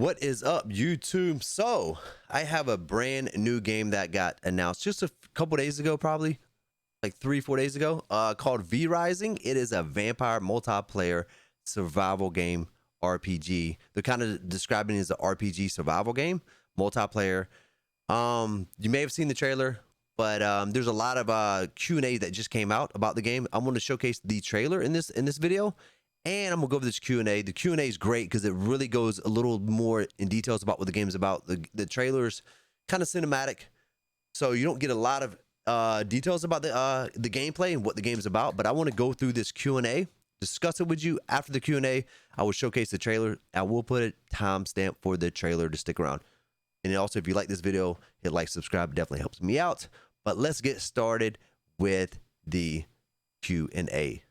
What is up, YouTube? So, I have a brand new game that got announced just a couple days ago, probably like 3-4 days ago, called V Rising. It is a vampire multiplayer survival game RPG. They're kind of describing it as an RPG survival game, multiplayer. You may have seen the trailer, but there's a lot of Q&A that just came out about the game. I'm going to showcase the trailer in this video. And I'm gonna go over this Q&A. The Q&A is great because it really goes a little more in details about what the game is about. The trailer's kind of cinematic, so you don't get a lot of details about the gameplay and what the game is about. But I want to go through this Q&A, discuss it with you. After the Q&A, I will showcase the trailer. I will put a timestamp for the trailer to stick around. And also, if you like this video, hit like, subscribe. Definitely helps me out. But let's get started with the Q&A.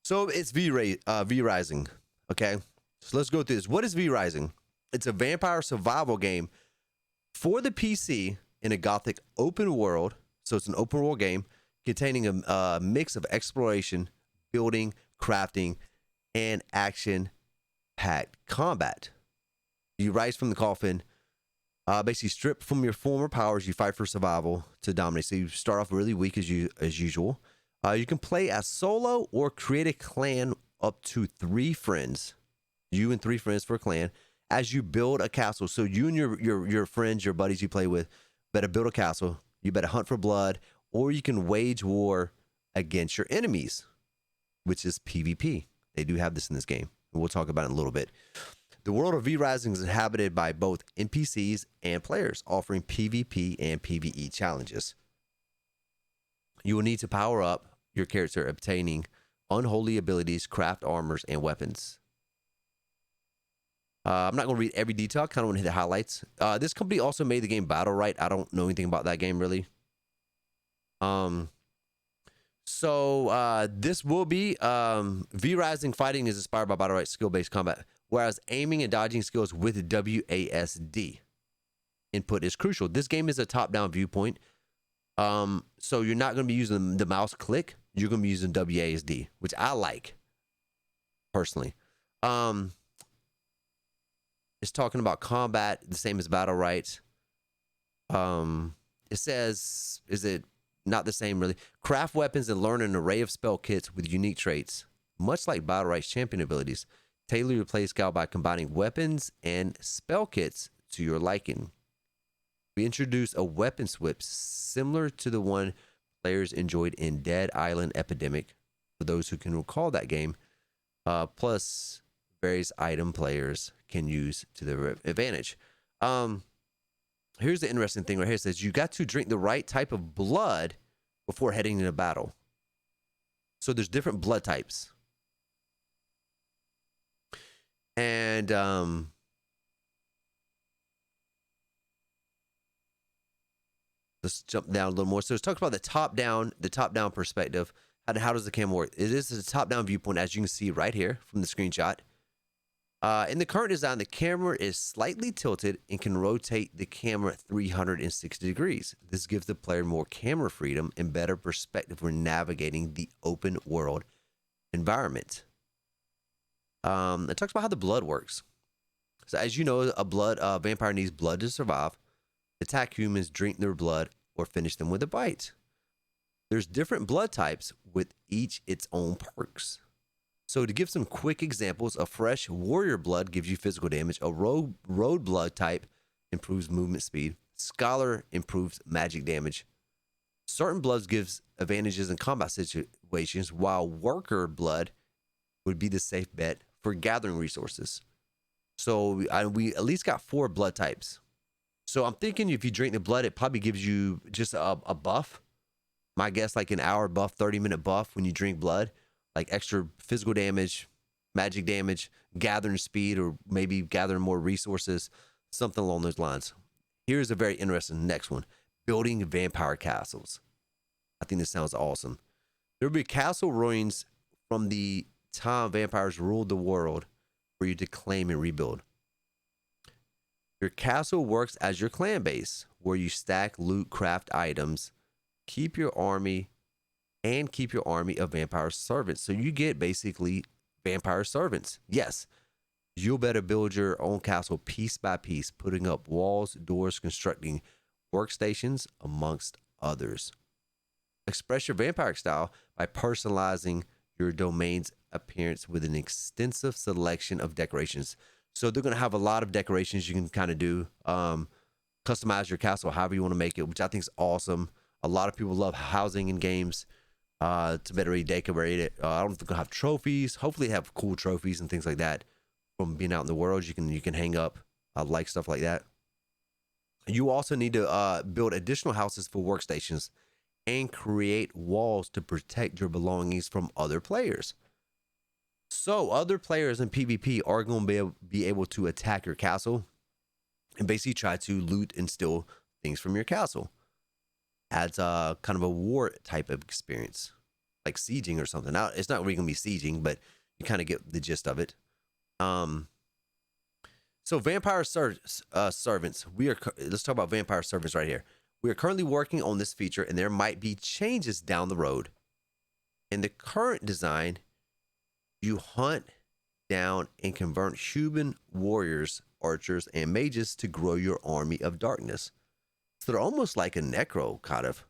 So it's V Rising, okay? So let's go through this. What is V Rising? It's a vampire survival game for the PC in a gothic open world. So it's an open world game containing a mix of exploration, building, crafting, and action-packed combat. You rise from the coffin, basically strip from your former powers. You fight for survival to dominate. So you start off really weak as usual. You can play as solo or create a clan up to 3 friends. You and 3 friends for a clan as you build a castle. So you and your friends, your buddies you play with, better build a castle. You better hunt for blood, or you can wage war against your enemies, which is PvP. They do have this in this game, and we'll talk about it in a little bit. The world of V Rising is inhabited by both NPCs and players, offering PvP and PvE challenges. You will need to power up your character, obtaining unholy abilities, craft armors, and weapons. I'm not going to read every detail. I kind of want to hit the highlights. This company also made the game Battle Right. I don't know anything about that game, really. This will be V Rising fighting is inspired by Battle Right skill-based combat, whereas aiming and dodging skills with WASD input is crucial. This game is a top-down viewpoint. So you're not going to be using the mouse click. You're going to be using WASD, which I like personally. It's talking about combat, the same as battle rights. It says, is it not the same really? Craft weapons and learn an array of spell kits with unique traits, much like battle rights champion abilities. Tailor your play style by combining weapons and spell kits to your liking. We introduced a weapon switch similar to the one players enjoyed in Dead Island Epidemic, for those who can recall that game, plus various item players can use to their advantage. Here's the interesting thing right here. It says you got to drink the right type of blood before heading into battle. So there's different blood types. And let's jump down a little more. So it's talking about the top-down perspective. How does the camera work? It is a top-down viewpoint, as you can see right here from the screenshot. In the current design, the camera is slightly tilted and can rotate the camera 360 degrees. This gives the player more camera freedom and better perspective when navigating the open world environment. It talks about how the blood works. So as you know, a vampire needs blood to survive. Attack humans, drink their blood, or finish them with a bite. There's different blood types with each its own perks. So to give some quick examples, a fresh warrior blood gives you physical damage. A road blood type improves movement speed. Scholar improves magic damage. Certain bloods gives advantages in combat situations, while worker blood would be the safe bet for gathering resources. So we at least got 4 blood types. So I'm thinking if you drink the blood, it probably gives you just a buff. My guess, like an hour buff, 30-minute buff when you drink blood, like extra physical damage, magic damage, gathering speed, or maybe gathering more resources, something along those lines. Here's a very interesting next one: building vampire castles. I think this sounds awesome. There will be castle ruins from the time vampires ruled the world for you to claim and rebuild. Your castle works as your clan base, where you stack, loot, craft items, keep your army of vampire servants. So you get basically vampire servants. Yes, You'll better build your own castle piece by piece, putting up walls, doors, constructing workstations, amongst others. Express your vampire style by personalizing your domain's appearance with an extensive selection of decorations. So they're going to have a lot of decorations you can kind of do. Customize your castle however you want to make it, which I think is awesome. A lot of people love housing in games. To better redecorate it. I don't think they'll have trophies. Hopefully, they have cool trophies and things like that from being out in the world. You can hang up. I like stuff like that. You also need to build additional houses for workstations and create walls to protect your belongings from other players. So other players in PvP are going to be able to attack your castle and basically try to loot and steal things from your castle. Adds a kind of a war type of experience, like sieging or something. Now, it's not really going to be sieging, but you kind of get the gist of it. So vampire servants. Let's talk about vampire servants right here. We are currently working on this feature, and there might be changes down the road. In the current design, you hunt down and convert human warriors, archers, and mages to grow your army of darkness. So they're almost like a necro, kind of.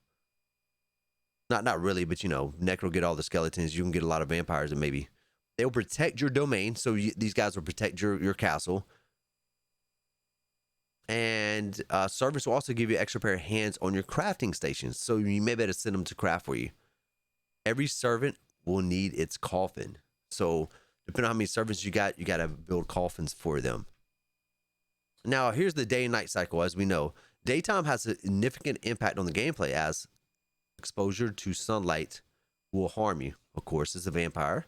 Not really, but necro get all the skeletons. You can get a lot of vampires, and maybe they'll protect your domain. So these guys will protect your castle. And servants will also give you an extra pair of hands on your crafting stations. So you may better send them to craft for you. Every servant will need its coffin. So depending on how many servants you got to build coffins for them. Now, here's the day and night cycle. As we know, daytime has a significant impact on the gameplay, as exposure to sunlight will harm you, of course, as a vampire.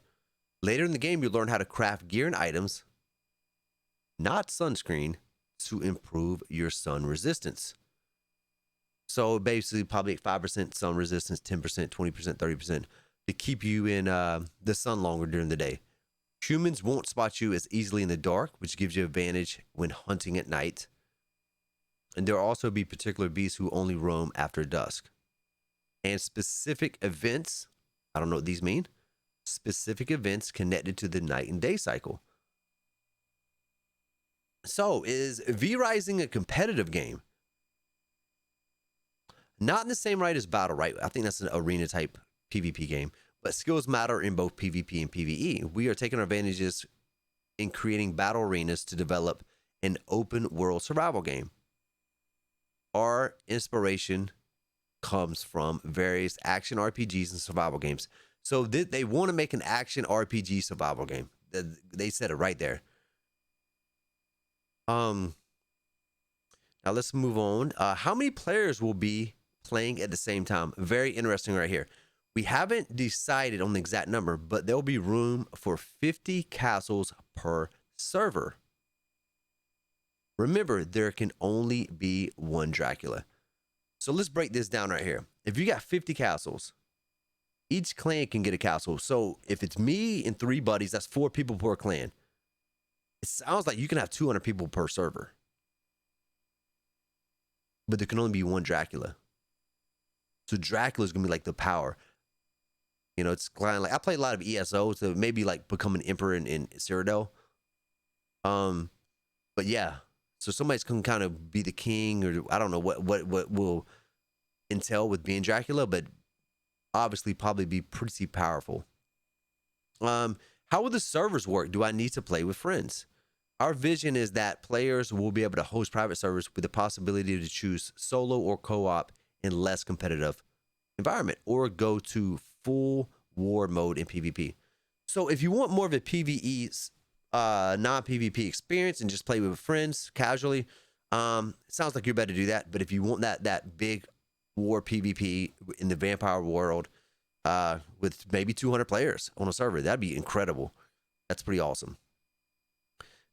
Later in the game, you'll learn how to craft gear and items, not sunscreen, to improve your sun resistance. So basically, probably 5% sun resistance, 10%, 20%, 30% to keep you in the sun longer during the day. Humans won't spot you as easily in the dark, which gives you advantage when hunting at night. And there will also be particular beasts who only roam after dusk. And specific events, I don't know what these mean, specific events connected to the night and day cycle. So, is V-Rising a competitive game? Not in the same right as Battle, right? I think that's an arena type PvP game. But skills matter in both PvP and PvE. We are taking our advantages in creating battle arenas to develop an open world survival game. Our inspiration comes from various action RPGs and survival games. So they want to make an action RPG survival game. They said it right there. Now let's move on. How many players will be playing at the same time? Very interesting right here. We haven't decided on the exact number, but there'll be room for 50 castles per server. Remember, there can only be one Dracula. So let's break this down right here. If you got 50 castles, each clan can get a castle. So if it's me and 3 buddies, that's 4 people per clan. It sounds like you can have 200 people per server. But there can only be one Dracula. So Dracula is going to be like the power. It's kind of like I played a lot of ESO, so maybe like become an emperor in Cyrodiil. But yeah, so somebody's can kind of be the king, or I don't know what will entail with being Dracula, but obviously probably be pretty powerful. How will the servers work? Do I need to play with friends? Our vision is that players will be able to host private servers with the possibility to choose solo or co-op in less competitive environment, or go to full war mode in PvP. So if you want more of a PvE non-PvP experience and just play with friends casually, it sounds like you're better to do that. But if you want that big war PvP in the vampire world, with maybe 200 players on a server, that'd be incredible. That's pretty awesome.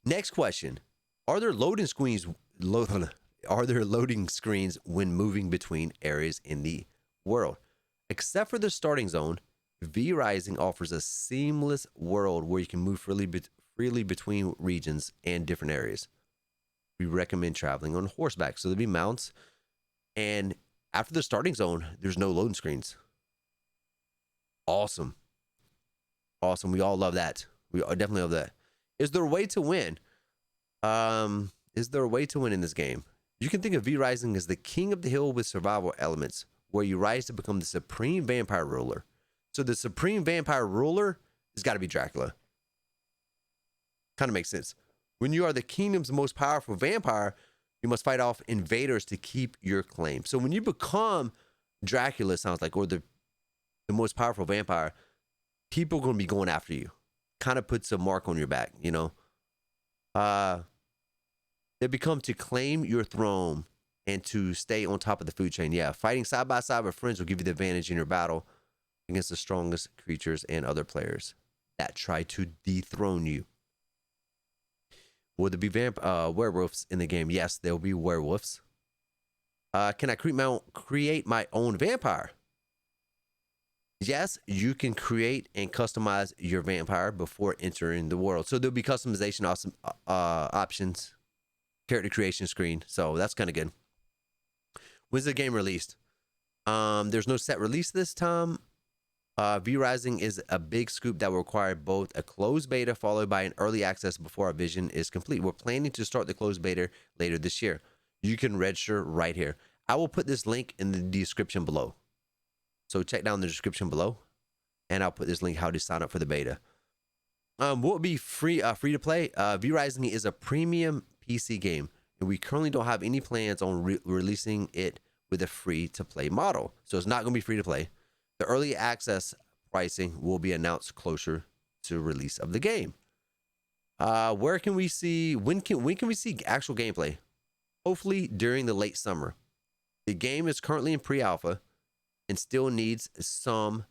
Next question: Are there loading screens? Are there loading screens when moving between areas in the world? Except for the starting zone, V-Rising offers a seamless world where you can move freely between regions and different areas. We recommend traveling on horseback, so there'll be mounts. And after the starting zone, there's no loading screens. Awesome. We all love that. We definitely love that. Is there a way to win? Is there a way to win in this game? You can think of V Rising as the king of the hill with survival elements, where you rise to become the supreme vampire ruler. So the supreme vampire ruler has got to be Dracula. Kind of makes sense. When you are the kingdom's most powerful vampire, you must fight off invaders to keep your claim. So when you become Dracula, it sounds like, or the most powerful vampire, people are going to be going after you. Kind of puts a mark on your back, you know. They become to claim your throne and to stay on top of the food chain. Yeah, fighting side by side with friends will give you the advantage in your battle against the strongest creatures and other players that try to dethrone you. Will there be werewolves in the game? Yes, there will be werewolves. Can I create my own vampire? Yes, you can create and customize your vampire before entering the world. So there'll be customization options, character creation screen. So that's kind of good. When's the game released? There's no set release this time. V Rising is a big scoop that will require both a closed beta followed by an early access before our vision is complete. We're planning to start the closed beta later this year. You can register right here. I will put this link in the description below. So check down the description below, and I'll put this link how to sign up for the beta. Will it be free to play? V Rising is a premium PC game, and we currently don't have any plans on releasing it with a free to play model. So it's not going to be free to play. The early access pricing will be announced closer to release of the game. Where can we see? When can we see actual gameplay? Hopefully during the late summer. The game is currently in pre-alpha and still needs some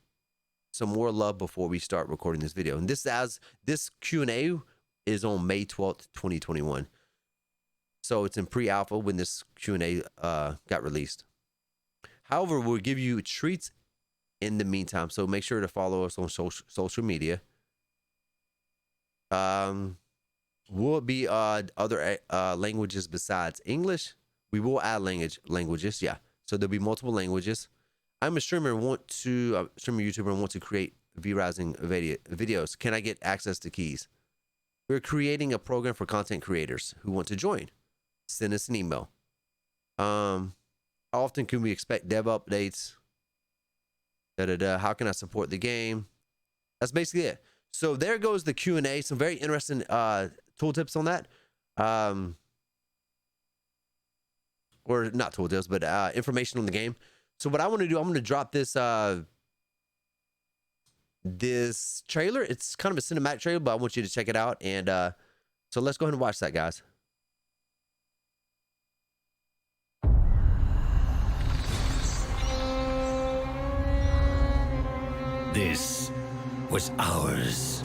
more love before we start recording this video. And this Q&A is on May 12th, 2021. So it's in pre-alpha when this Q&A got released. However, we'll give you treats in the meantime, so make sure to follow us on social media. Will it be other languages besides English? We will add languages, yeah. So there'll be multiple languages. I'm a streamer YouTuber and want to create V Rising videos. Can I get access to keys? We're creating a program for content creators who want to join. Send us an email. How often can we expect dev updates? How can I support the game? That's basically it. So there goes the Q&A. Some very interesting tool tips on that. Or not tool tips, but information on the game. So what I want to do, I'm going to drop this this trailer. It's kind of a cinematic trailer, but I want you to check it out. And so let's go ahead and watch that, guys. This was ours.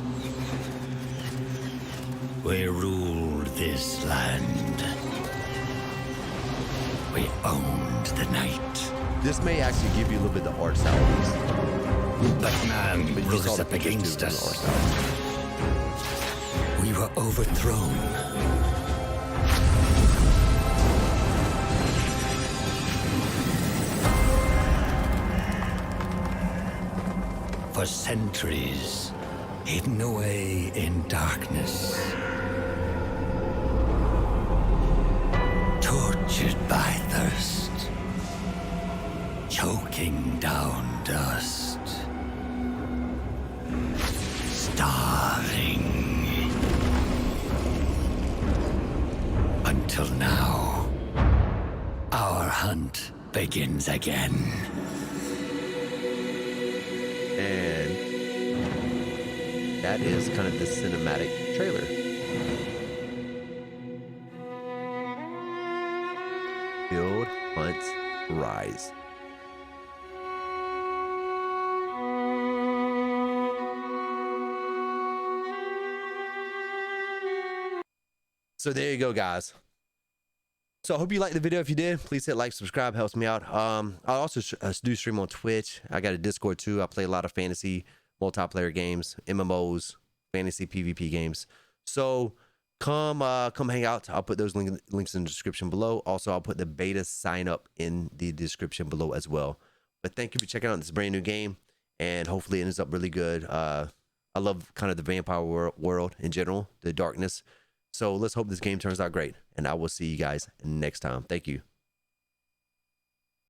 We ruled this land. We owned the night. This may actually give you a little bit of the art style of this. But man rose up against us. We were overthrown. For centuries, hidden away in darkness. Tortured by thirst. Choking down dust. Starving. Until now, our hunt begins again. And that is kind of the cinematic trailer. Build, hunt, rise. So there you go, guys. So I hope you liked the video. If you did, please hit like, subscribe, helps me out. I also do stream on Twitch. I got a Discord too. I play a lot of fantasy multiplayer games, MMOs, fantasy PvP games. So come hang out. I'll put those links in the description below. Also, I'll put the beta sign up in the description below as well. But thank you for checking out this brand new game, and hopefully it ends up really good. I love kind of the vampire world in general, the darkness. So let's hope this game turns out great, and I will see you guys next time. Thank you.